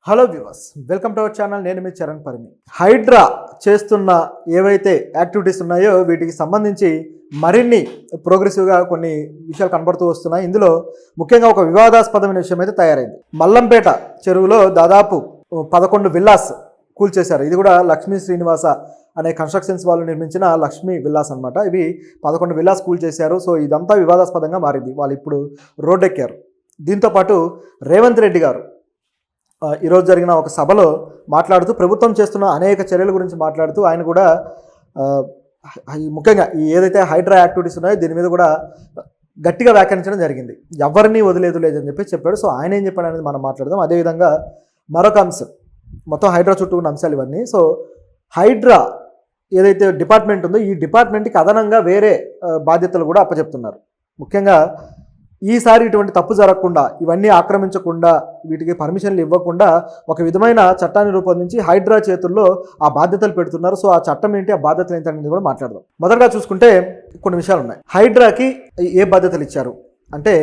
Hello viewers, welcome to our channel. నేను మీ చరణ్ పరిమి. హైడ్రా చేస్తున్న ఏవైతే యాక్టివిటీస్ ఉన్నాయో వీటికి సంబంధించి మరిన్ని ప్రోగ్రెసివ్గా కొన్ని విషయాలు కనబడుతూ వస్తున్నాయి. ఇందులో ముఖ్యంగా ఒక వివాదాస్పదమైన విషయం అయితే తయారైంది. మల్లంపేట చెరువులో దాదాపు 11 విల్లాస్ కూల్చేశారు. ఇది కూడా లక్ష్మీ శ్రీనివాస అనే కన్స్ట్రక్షన్స్ వాళ్ళు నిర్మించిన లక్ష్మీ విల్లాస్ అనమాట. ఇవి 11 విల్లాస్ కూల్చేశారు. సో ఇదంతా వివాదాస్పదంగా మారింది. వాళ్ళు ఇప్పుడు రోడ్డెక్కారు. దీంతోపాటు రేవంత్ రెడ్డి గారు ఈరోజు జరిగిన ఒక సభలో మాట్లాడుతూ ప్రభుత్వం చేస్తున్న అనేక చర్యల గురించి మాట్లాడుతూ ఆయన కూడా ముఖ్యంగా ఈ ఏదైతే హైడ్రా యాక్టివిటీస్ ఉన్నాయో దీని మీద కూడా గట్టిగా వ్యాఖ్యానించడం జరిగింది. ఎవరిని వదిలేదు లేదని చెప్పాడు. సో ఆయన ఏం చెప్పాడు అనేది మనం మాట్లాడదాం. అదేవిధంగా మరొక అంశం, మొత్తం హైడ్రా చుట్టూ ఉన్న అంశాలు ఇవన్నీ. సో హైడ్రా ఏదైతే డిపార్ట్మెంట్ ఉందో ఈ డిపార్ట్మెంట్కి అదనంగా వేరే బాధ్యతలు కూడా అప్పచెప్తున్నారు. ముఖ్యంగా ఈసారి ఇటువంటి తప్పు జరగకుండా, ఇవన్నీ ఆక్రమించకుండా, వీటికి పర్మిషన్లు ఇవ్వకుండా ఒక విధమైన చట్టాన్ని రూపొందించి హైడ్రా చేతుల్లో ఆ బాధ్యతలు పెడుతున్నారు. సో ఆ చట్టం ఏంటి, ఆ బాధ్యతలు ఏంటి అనేది కూడా మాట్లాడదాం. మొదటగా చూసుకుంటే కొన్ని విషయాలు ఉన్నాయి. హైడ్రాకి ఏ బాధ్యతలు ఇచ్చారు అంటే,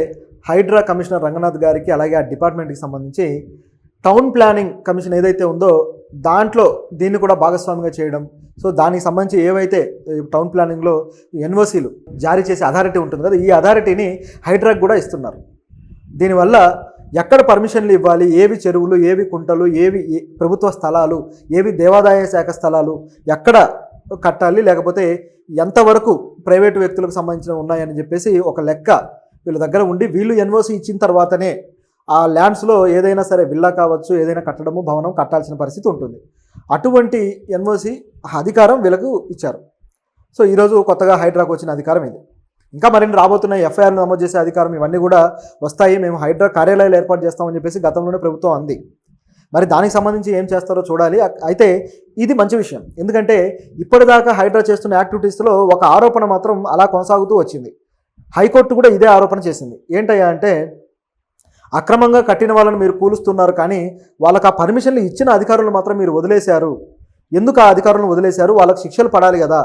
హైడ్రా కమిషనర్ రంగనాథ్ గారికి అలాగే ఆ డిపార్ట్మెంట్కి సంబంధించి టౌన్ ప్లానింగ్ కమిషన్ ఏదైతే ఉందో దాంట్లో దీన్ని కూడా భాగస్వామిగా చేయడం. సో దానికి సంబంధించి ఏవైతే టౌన్ ప్లానింగ్లో ఎన్ఓసీలు జారీ చేసే అథారిటీ ఉంటుంది కదా, ఈ అథారిటీని హైడ్రాకి కూడా ఇస్తున్నారు. దీనివల్ల ఎక్కడ పర్మిషన్లు ఇవ్వాలి, ఏవి చెరువులు, ఏవి కుంటలు, ఏవి ప్రభుత్వ స్థలాలు, ఏవి దేవాదాయ శాఖ స్థలాలు ఎక్కడ కట్టాలి, లేకపోతే ఎంతవరకు ప్రైవేటు వ్యక్తులకు సంబంధించిన ఉన్నాయని చెప్పేసి ఒక లెక్క వీళ్ళ దగ్గర ఉండి వీళ్ళు ఎన్ఓసీ ఇచ్చిన తర్వాతనే ఆ ల్యాండ్స్లో ఏదైనా సరే విల్లా కావచ్చు, ఏదైనా కట్టడము భవనం కట్టాల్సిన పరిస్థితి ఉంటుంది. అటువంటి ఎన్ఓసి అధికారం వీళ్ళకు ఇచ్చారు. సో ఈరోజు కొత్తగా హైడ్రాకు వచ్చిన అధికారం ఇది. ఇంకా మరిన్ని రాబోతున్న ఎఫ్ఐఆర్లు నమోదు చేసే అధికారం ఇవన్నీ కూడా వస్తాయి. మేము హైడ్రా కార్యాలయాలు ఏర్పాటు చేస్తామని చెప్పేసి గతంలోనే ప్రభుత్వం అంది. మరి దానికి సంబంధించి ఏం చేస్తారో చూడాలి. అయితే ఇది మంచి విషయం, ఎందుకంటే ఇప్పటిదాకా హైడ్రా చేస్తున్న యాక్టివిటీస్లో ఒక ఆరోపణ మాత్రం అలా కొనసాగుతూ వచ్చింది. హైకోర్టు కూడా ఇదే ఆరోపణ చేసింది. ఏంటయ్యా అంటే, అక్రమంగా కట్టిన వాళ్ళని మీరు కూలుస్తున్నారు, కానీ వాళ్ళకి ఆ పర్మిషన్లు ఇచ్చిన అధికారులు మాత్రం మీరు వదిలేశారు. ఎందుకు ఆ అధికారులను వదిలేశారు? వాళ్ళకి శిక్షలు పడాలి కదా.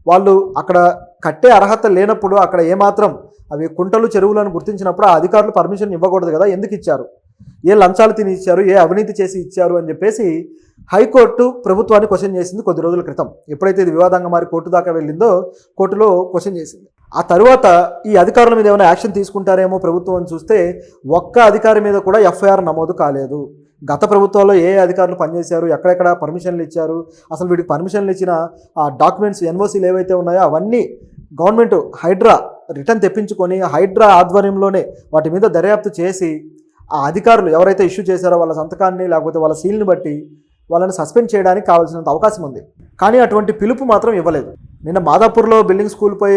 వాళ్ళు అక్కడ కట్టే అర్హత లేనప్పుడు, అక్కడ ఏమాత్రం అవి కుంటలు చెరువులను గుర్తించినప్పుడు ఆ అధికారులు పర్మిషన్ ఇవ్వకూడదు కదా, ఎందుకు ఇచ్చారు? ఏ లంచాలు తిని ఇచ్చారు, ఏ అవినీతి చేసి ఇచ్చారు అని చెప్పేసి హైకోర్టు ప్రభుత్వాన్ని క్వశ్చన్ చేసింది కొద్ది రోజుల క్రితం. ఎప్పుడైతే ఇది వివాదంగా మారి కోర్టు దాకా వెళ్ళిందో కోర్టులో క్వశ్చన్ చేసింది. ఆ తర్వాత ఈ అధికారుల మీద ఏమైనా యాక్షన్ తీసుకుంటారేమో ప్రభుత్వం అని చూస్తే ఒక్క అధికారి మీద కూడా ఎఫ్ఐఆర్ నమోదు కాలేదు. గత ప్రభుత్వాల్లో ఏ అధికారులు పనిచేశారు, ఎక్కడెక్కడ పర్మిషన్లు ఇచ్చారు, అసలు వీటికి పర్మిషన్లు ఇచ్చిన ఆ డాక్యుమెంట్స్ ఎన్ఓసీలు ఏవైతే ఉన్నాయో అవన్నీ గవర్నమెంట్ హైడ్రా రిటర్న్ తెప్పించుకొని హైడ్రా ఆధ్వర్యంలోనే వాటి మీద దర్యాప్తు చేసి ఆ అధికారులు ఎవరైతే ఇష్యూ చేశారో వాళ్ళ సంతకాన్ని లేకపోతే వాళ్ళ సీల్ని బట్టి వాళ్ళని సస్పెండ్ చేయడానికి కావాల్సినంత అవకాశం ఉంది. కానీ అటువంటి పిలుపు మాత్రం ఇవ్వలేదు. నిన్న మాదాపూర్లో బిల్డింగ్ స్కూల్ పోయి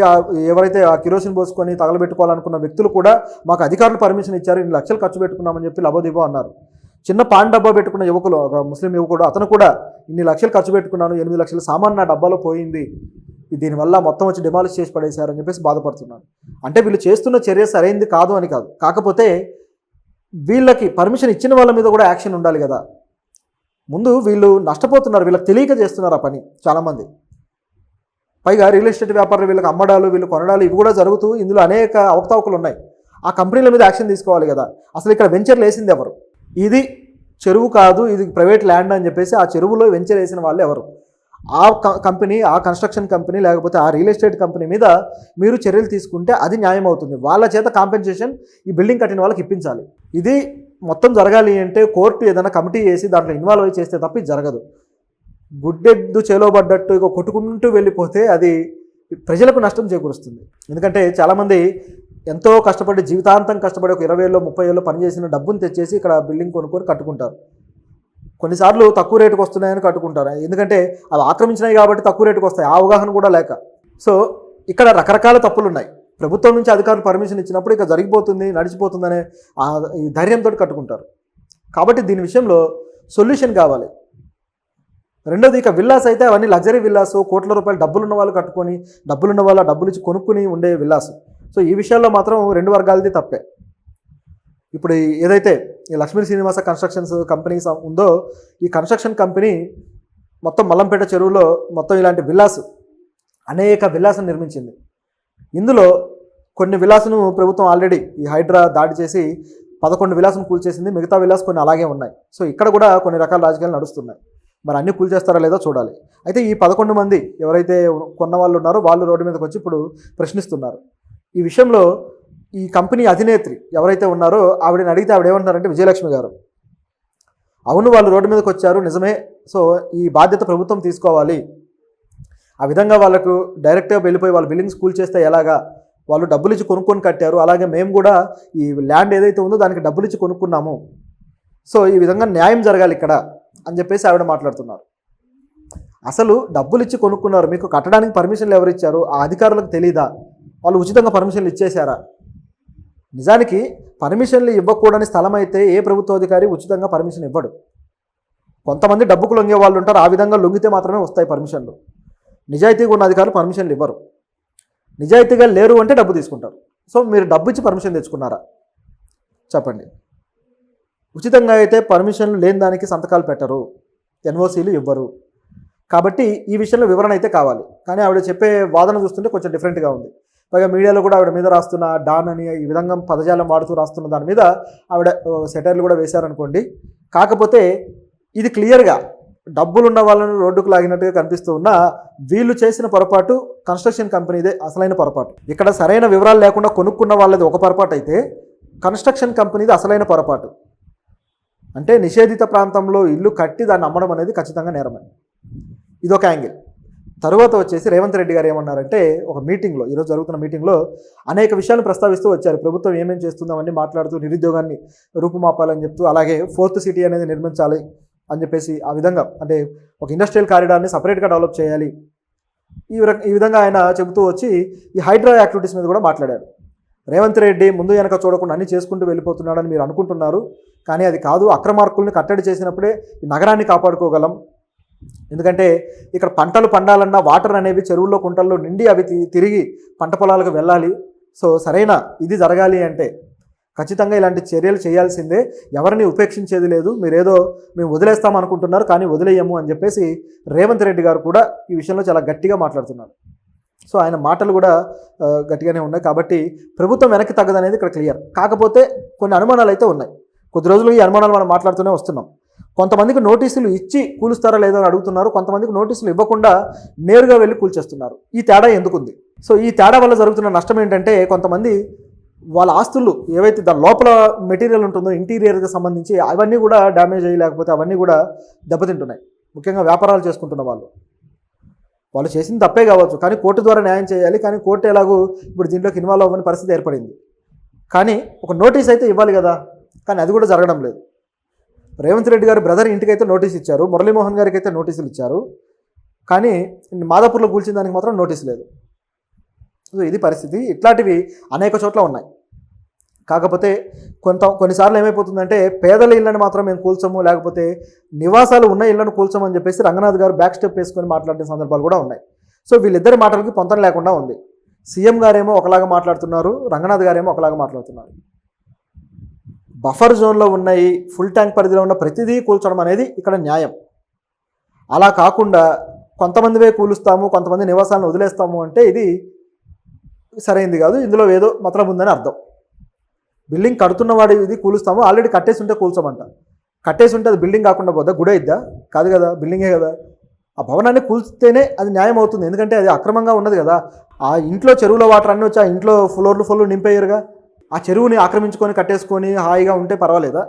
ఎవరైతే ఆ కిరోసిన్ పోసుకొని తగలబెట్టుకోవాలనుకున్న వ్యక్తులు కూడా మాకు అధికారులు పర్మిషన్ ఇచ్చారు, 2 లక్షలు ఖర్చు పెట్టుకున్నామని చెప్పి లబోదిబో అన్నారు. చిన్న పాన్ డబ్బా పెట్టుకున్న యువకులు, ఒక ముస్లిం యువకుడు, అతను కూడా 2 లక్షలు ఖర్చు పెట్టుకున్నాను, 8 లక్షల సామాన్ నా డబ్బాలో పోయింది, దీనివల్ల మొత్తం వచ్చి డిమాలిష్ చేసి పడేశారని చెప్పేసి బాధపడుతున్నాను. అంటే వీళ్ళు చేస్తున్న చర్య సరైంది కాదు అని కాదు, కాకపోతే వీళ్ళకి పర్మిషన్ ఇచ్చిన వాళ్ళ మీద కూడా యాక్షన్ ఉండాలి కదా. ముందు వీళ్ళు నష్టపోతున్నారు, వీళ్ళకి తెలియక చేస్తున్నారు ఆ పని చాలామంది. పైగా రియల్ ఎస్టేట్ వ్యాపారులు వీళ్ళకి అమ్మడాలు, వీళ్ళు కొనడాలు ఇవి కూడా జరుగుతూ ఇందులో అనేక అవకతవకలు ఉన్నాయి. ఆ కంపెనీల మీద యాక్షన్ తీసుకోవాలి కదా. అసలు ఇక్కడ వెంచర్లు వేసింది ఎవరు? ఇది చెరువు కాదు, ఇది ప్రైవేట్ ల్యాండ్ అని చెప్పేసి ఆ చెరువులో వెంచర్ వేసిన వాళ్ళు ఎవరు? ఆ కంపెనీ, ఆ కన్స్ట్రక్షన్ కంపెనీ లేకపోతే ఆ రియల్ ఎస్టేట్ కంపెనీ మీద మీరు చర్యలు తీసుకుంటే అది న్యాయం అవుతుంది. వాళ్ళ చేత కాంపెన్సేషన్ ఈ బిల్డింగ్ కట్టిన వాళ్ళకి ఇప్పించాలి. ఇది మొత్తం జరగాలి అంటే కోర్టు ఏదైనా కమిటీ వేసి దాంట్లో ఇన్వాల్వ్ అయి చేస్తే తప్ప ఇది జరగదు. గుడ్డెద్దు చేలోబడ్డట్టు ఇక కొట్టుకుంటూ వెళ్ళిపోతే అది ప్రజలకు నష్టం చేకూరుస్తుంది. ఎందుకంటే చాలామంది ఎంతో కష్టపడి జీవితాంతం కష్టపడి ఒక 20 ఏళ్ళు 30 ఏళ్ళు పనిచేసిన డబ్బును తెచ్చేసి ఇక్కడ బిల్డింగ్ కొనుక్కొని కట్టుకుంటారు. కొన్నిసార్లు తక్కువ రేటుకు వస్తున్నాయని కట్టుకుంటారు, ఎందుకంటే అవి ఆక్రమించినాయి కాబట్టి తక్కువ రేటుకు వస్తాయి, ఆ అవగాహన కూడా లేక. సో ఇక్కడ రకరకాల తప్పులు ఉన్నాయి. ప్రభుత్వం నుంచి అధికారులు పర్మిషన్ ఇచ్చినప్పుడు ఇక జరిగిపోతుంది, నడిచిపోతుందనే ఈ ధైర్యంతో కట్టుకుంటారు. కాబట్టి దీని విషయంలో సొల్యూషన్ కావాలి. రెండోది, ఇక విల్లాస్ అయితే అవన్నీ లగ్జరీ విల్లాస్, కోట్ల రూపాయలు డబ్బులున్న వాళ్ళు కట్టుకొని, డబ్బులున్న వాళ్ళు డబ్బులు ఇచ్చి కొనుక్కుని ఉండే విల్లాస్. సో ఈ విషయాల్లో మాత్రం 2 వర్గాలది తప్పే. ఇప్పుడు ఏదైతే ఈ లక్ష్మీ శ్రీనివాస కన్స్ట్రక్షన్స్ కంపెనీ ఉందో ఈ కన్స్ట్రక్షన్ కంపెనీ మొత్తం మల్లంపేట చెరువులో మొత్తం ఇలాంటి విల్లాస్, అనేక విల్లాస్ను నిర్మించింది. ఇందులో కొన్ని విల్లాస్ను ప్రభుత్వం ఆల్రెడీ ఈ హైడ్రా దాడి చేసి 11 విలాసం కూల్చేసింది, మిగతా విలాస్ కొన్ని అలాగే ఉన్నాయి. సో ఇక్కడ కూడా కొన్ని రకాల రాజకీయాలు నడుస్తున్నాయి. మరి అన్నీ కూల్చేస్తారా లేదో చూడాలి. అయితే ఈ 11 మంది ఎవరైతే కొన్న వాళ్ళు ఉన్నారో వాళ్ళు రోడ్డు మీదకి వచ్చి ఇప్పుడు ప్రశ్నిస్తున్నారు. ఈ విషయంలో ఈ కంపెనీ అధినేత్రి ఎవరైతే ఉన్నారో ఆవిడని అడిగితే ఆవిడ ఏమంటున్నారంటే, విజయలక్ష్మి గారు, అవును వాళ్ళు రోడ్డు మీదకి వచ్చారు నిజమే, సో ఈ బాధ్యత ప్రభుత్వం తీసుకోవాలి. ఆ విధంగా వాళ్ళకు డైరెక్ట్గా వెళ్ళిపోయి వాళ్ళు బిల్డింగ్స్ కూల్చేస్తే ఎలాగా, వాళ్ళు డబ్బులు ఇచ్చి కొనుక్కొని కట్టారు, అలాగే మేము కూడా ఈ ల్యాండ్ ఏదైతే ఉందో దానికి డబ్బులు ఇచ్చి కొనుక్కున్నాము, సో ఈ విధంగా న్యాయం జరగాలి ఇక్కడ అని చెప్పేసి ఆవిడ మాట్లాడుతున్నారు. అసలు డబ్బులు ఇచ్చి కొనుక్కున్నారు, మీకు కట్టడానికి పర్మిషన్లు ఎవరు ఇచ్చారు, ఆ అధికారులకు తెలీదా, వాళ్ళు ఉచితంగా పర్మిషన్లు ఇచ్చేశారా? నిజానికి పర్మిషన్లు ఇవ్వకూడని స్థలం అయితే ఏ ప్రభుత్వ అధికారి ఉచితంగా పర్మిషన్ ఇవ్వడు. కొంతమంది డబ్బుకు లొంగే వాళ్ళు ఉంటారు, ఆ విధంగా లొంగితే మాత్రమే వస్తాయి పర్మిషన్లు. నిజాయితీగా ఉన్న అధికారులు పర్మిషన్లు ఇవ్వరు. నిజాయితీగా లేరు అంటే డబ్బు తీసుకుంటారు. సో మీరు డబ్బు ఇచ్చి పర్మిషన్ తెచ్చుకున్నారా చెప్పండి? ఉచితంగా అయితే పర్మిషన్లు లేని దానికి సంతకాలు పెట్టరు, ఎన్ఓసీలు ఇవ్వరు. కాబట్టి ఈ విషయంలో వివరణ అయితే కావాలి. కానీ ఆవిడ చెప్పే వాదన చూస్తుంటే కొంచెం డిఫరెంట్గా ఉంది. పైగా మీడియాలో కూడా ఆవిడ మీద రాస్తున్న డాన్ అని ఈ విధంగా పదజాలం వాడుతూ రాస్తున్న దాని మీద ఆవిడ సెటైర్లు కూడా వేశారనుకోండి. కాకపోతే ఇది క్లియర్గా డబ్బులున్న వాళ్ళని రోడ్డుకు లాగినట్టుగా కనిపిస్తూ ఉన్న వీళ్ళు చేసిన పొరపాటు కన్స్ట్రక్షన్ కంపెనీదే అసలైన పొరపాటు. ఇక్కడ సరైన వివరాలు లేకుండా కొనుక్కున్న వాళ్ళది ఒక పొరపాటు అయితే కన్స్ట్రక్షన్ కంపెనీది అసలైన పొరపాటు. అంటే నిషేధిత ప్రాంతంలో ఇల్లు కట్టి దాన్ని అమ్మడం అనేది ఖచ్చితంగా నేరమే. ఇదొక యాంగిల్. తరువాత వచ్చేసి రేవంత్ రెడ్డి గారు ఏమన్నారంటే, ఒక మీటింగ్లో, ఈరోజు జరుగుతున్న మీటింగ్లో అనేక విషయాలు ప్రస్తావిస్తూ వచ్చారు. ప్రభుత్వం ఏమేమి చేస్తుందామని మాట్లాడుతూ, నిరుద్యోగాన్ని రూపుమాపాలని చెప్తూ, అలాగే 4th సిటీ అనేది నిర్మించాలి అని చెప్పేసి, ఆ విధంగా అంటే ఒక ఇండస్ట్రియల్ కారిడార్ని సపరేట్గా డెవలప్ చేయాలి, ఈ విధంగా ఆయన చెబుతూ వచ్చి ఈ హైడ్రా యాక్టివిటీస్ మీద కూడా మాట్లాడారు. రేవంత్ రెడ్డి ముందు వెనక చూడకుండా అన్ని చేసుకుంటూ వెళ్ళిపోతున్నాడని మీరు అనుకుంటున్నారు, కానీ అది కాదు. అక్రమార్కుల్ని కట్టడి చేసినప్పుడే ఈ నగరాన్ని కాపాడుకోగలం. ఎందుకంటే ఇక్కడ పంటలు పండాలన్నా వాటర్ అనేవి చెరువుల్లో కుంటల్లో నిండి అవి తిరిగి పంట పొలాలకు వెళ్ళాలి. సో సరైన ఇది జరగాలి అంటే ఖచ్చితంగా ఇలాంటి చర్యలు చేయాల్సిందే, ఎవరిని ఉపేక్షించేది లేదు. మేము వదిలేస్తాం అనుకుంటున్నారు, కానీ వదిలేయము అని చెప్పేసి రేవంత్ రెడ్డి గారు కూడా ఈ విషయంలో చాలా గట్టిగా మాట్లాడుతున్నారు. సో ఆయన మాటలు కూడా గట్టిగానే ఉన్నాయి. కాబట్టి ప్రభుత్వం వెనక్కి తగ్గదనేది ఇక్కడ క్లియర్. కాకపోతే కొన్ని అనుమానాలు అయితే ఉన్నాయి. కొద్ది రోజులు ఈ అనుమానాలు మనం మాట్లాడుతూనే వస్తున్నాం. కొంతమందికి నోటీసులు ఇచ్చి కూలుస్తారా లేదో అని అడుగుతున్నారు, కొంతమందికి నోటీసులు ఇవ్వకుండా నేరుగా వెళ్ళి కూల్చేస్తున్నారు. ఈ తేడా ఎందుకుంది? సో ఈ తేడా వల్ల జరుగుతున్న నష్టం ఏంటంటే, కొంతమంది వాళ్ళ ఆస్తులు ఏవైతే దాని లోపల మెటీరియల్ ఉంటుందో ఇంటీరియర్కి సంబంధించి అవన్నీ కూడా డ్యామేజ్ అయ్యి, లేకపోతే అవన్నీ కూడా దెబ్బతింటున్నాయి. ముఖ్యంగా వ్యాపారాలు చేసుకుంటున్న వాళ్ళు చేసింది తప్పే కావచ్చు, కానీ కోర్టు ద్వారా న్యాయం చేయాలి. కానీ కోర్టు ఎలాగో ఇప్పుడు దీంట్లోకి ఇన్వాల్వ్ అవ్వని పరిస్థితి ఏర్పడింది. కానీ ఒక నోటీస్ అయితే ఇవ్వాలి కదా, కానీ అది కూడా జరగడం లేదు. రేవంత్ రెడ్డి గారు బ్రదర్ ఇంటికైతే నోటీస్ ఇచ్చారు, మురళీమోహన్ గారికి అయితే నోటీసులు ఇచ్చారు, కానీ మాదాపూర్లో కూల్చిన దానికి మాత్రం నోటీస్ లేదు. సో ఇది పరిస్థితి. ఇట్లాంటివి అనేక చోట్ల ఉన్నాయి. కాకపోతే కొన్నిసార్లు ఏమైపోతుందంటే, పేదల ఇళ్ళని మాత్రం మేము కూల్చము, లేకపోతే నివాసాలు ఉన్న ఇళ్లను కూల్చమని చెప్పేసి రంగనాథ్ గారు బ్యాక్ స్టెప్ వేసుకొని మాట్లాడిన సందర్భాలు కూడా ఉన్నాయి. సో వీళ్ళిద్దరి మాటలకి పొంతన లేకుండా ఉంది. సీఎం గారేమో ఒకలాగా మాట్లాడుతున్నారు, రంగనాథ్ గారేమో ఒకలాగా మాట్లాడుతున్నారు. బఫర్ జోన్లో ఉన్నాయి, ఫుల్ ట్యాంక్ పరిధిలో ఉన్న ప్రతిదీ కూల్చడం అనేది ఇక్కడ న్యాయం. అలా కాకుండా కొంతమందివే కూలుస్తాము, కొంతమంది నివాసాలను వదిలేస్తాము అంటే ఇది సరైనది కాదు. ఇందులో ఏదో మతలబు ఉందని అర్థం. బిల్డింగ్ కడుతున్నవాడు ఇది కూలుస్తాము, ఆల్రెడీ కట్టేసి ఉంటే కూల్చమంట. కట్టేసి ఉంటే అది బిల్డింగ్ కాకుండా పోద్దా? గుడి అయిద్దా? కాదు కదా, బిల్డింగే కదా. ఆ భవనాన్ని కూల్స్తేనే అది న్యాయం అవుతుంది, ఎందుకంటే అది అక్రమంగా ఉన్నది కదా. ఆ ఇంట్లో చెరువుల వాటర్ అన్నీ వచ్చి ఆ ఇంట్లో ఫ్లోర్లు నింపేయరుగా. ఆ చెరువుని ఆక్రమించుకొని కట్టేసుకొని హాయిగా ఉంటే పర్వాలేదా?